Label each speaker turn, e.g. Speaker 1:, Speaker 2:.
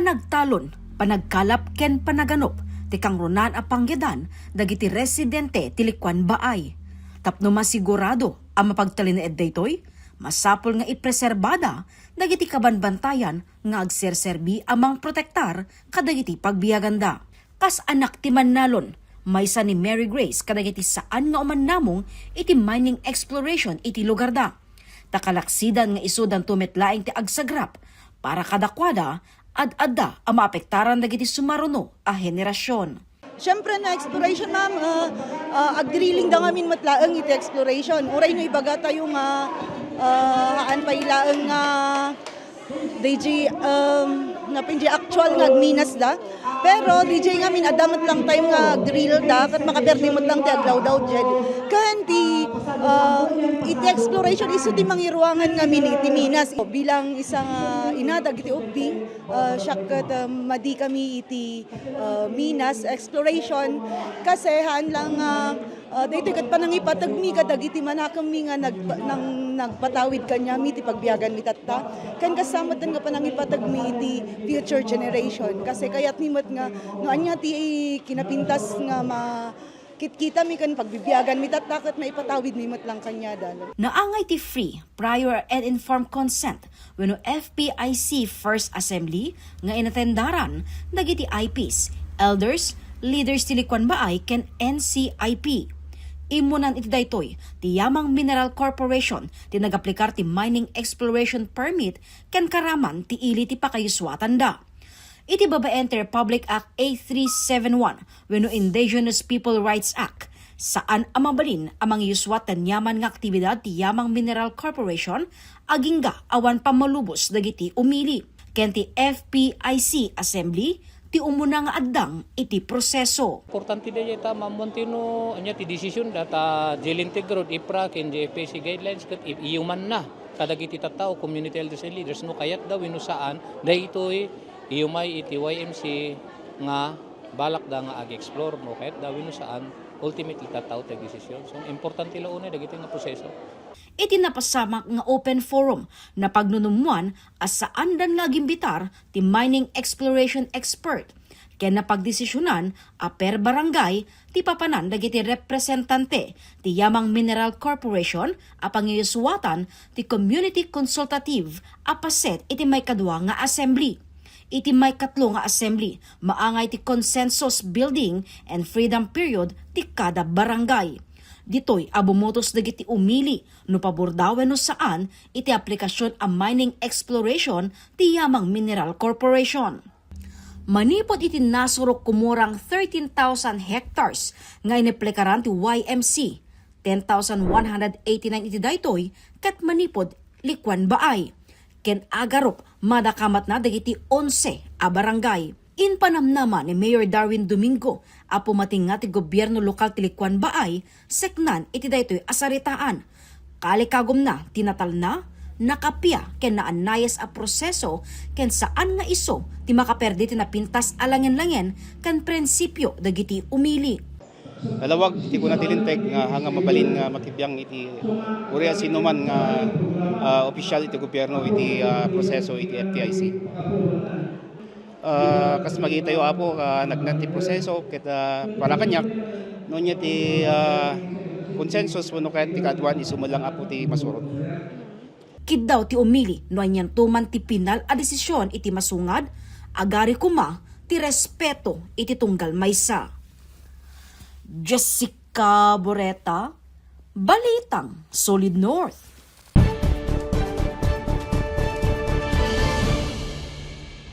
Speaker 1: Panagtalon, panagkalap ken panaganop, tikang runan a pangyadan, dagiti residente tilikwan baay. Tapno masigurado ang mapagtalin na daytoy, masapol nga ipreserbada, dagiti kabanbantayan nga agserserbi amang protektar kadagiti pagbiaganda. Kas anak ti Manalon, maysa ni Mary Grace kadagiti saan nga uman namong iti mining exploration iti lugar da. Takalaksidan nga isudan tumetlaing ti agsagrap para kadakwada ad-adda ang maapektaran dagiti sumaruno a henerasyon.
Speaker 2: Siyempre na exploration ma'am, ag-drilling da ngamin matlaang iti exploration. Uray no ibaga tayo nga haan pa ilaang nga DJ nga pinji actual nga agminas da. Pero DJ ngamin adamat lang tayo nga drill da kat makaberdimot lang ti aglaw daw jed. Kan ti iti exploration isu ti mangiruangan ngamin iti minas bilang isang inadag iti ubing syakat madi kami iti minas exploration kasi haan lang dito kat panangipatag mi kadag iti manakam mi nga nagpatawid kanya mi iti pagbiyagan mi tatta kan kasama tan nga panangipatag mi iti future generation kasi kayat nimot nga no anya ti kinapintas nga kita mi kan pagbibiyagan mi tatakot maipatawid mi mat lang kanya dalo.
Speaker 1: Naangay ti free, prior and informed consent wenno FPIC First Assembly nga inatendaran dagiti IPs, elders, leaders ti Likwan Baay ken NCIP. Imunan iti daytoy ti Yamang Mineral Corporation ti nagaplikar ti mining exploration permit ken karaman ti ili ti pakayuswatan da. Iti babaente Republic Act A371 wenno Indigenous People Rights Act saan amabalin amang yuswatan yaman nga aktibidad ti Yamang Mineral Corporation agingga awan pamalubos dagiti umili ken ti FPIC Assembly ti umuna nga addang iti proseso.
Speaker 3: Importante da ita mamontino anya ti decision data jail integrod IPRA ken JFPC guidelines ket iyuman na kadagiti tattao community elders and leaders no kayat daw wenno saan daytoy iyumay iti YMC nga balak da nga ag-explore no kayat daw wenno saan ultimately tattao ti decision. So importante la unay dagiti nga proseso.
Speaker 1: Iti napasamak nga open forum na pagnunumuan as saan dan laging bitar ti mining exploration expert ken napagdesisyonan a per barangay ti papanan dagiti representante ti Yamang Mineral Corporation a pangiyuswatan ti community consultative a paset iti may kadwa nga assembly. Iti may katlo nga assembly maangay ti consensus building and freedom period ti kada barangay. Ditoy abumotos dagiti umili no pabor daw no saan iti aplikasyon a mining exploration ti Yamang Mineral Corporation. Manipod iti nasurok kumurang 13,000 hectares nga inaplikaran ti YMC, 10,189 iti daytoy ket manipod Likwan Baay. Ken agarop madakamat na dagiti 11 a barangay. Inpanamnaman ni Mayor Darwin Domingo a pumating nga ti gobyerno lokal ti Likwan Baay seknan iti daytoy asaritaan. Kalikagom na tinatal na nakapya ken naanayas a proseso ken saan nga iso ti makaperdi ti napintas alangen-langen ken prinsipyo dagiti umili.
Speaker 4: Dalawag iti kuna tilintek nga hanga mabalin nga makibiyang iti uriya sinuman nga opisyal iti gobyerno iti proseso iti FPIC. Kas magitayo apo nagnanti proseso ket para kanyak no nya ti consensus wenno ket ti kadwan isumulang apo ti masurot.
Speaker 1: Kiddaw ti umili no anyan tuman ti pinal a desisyon iti masungad agari kuma ti respeto iti tunggal maysa. Jessica Boreta, Balitang Solid North.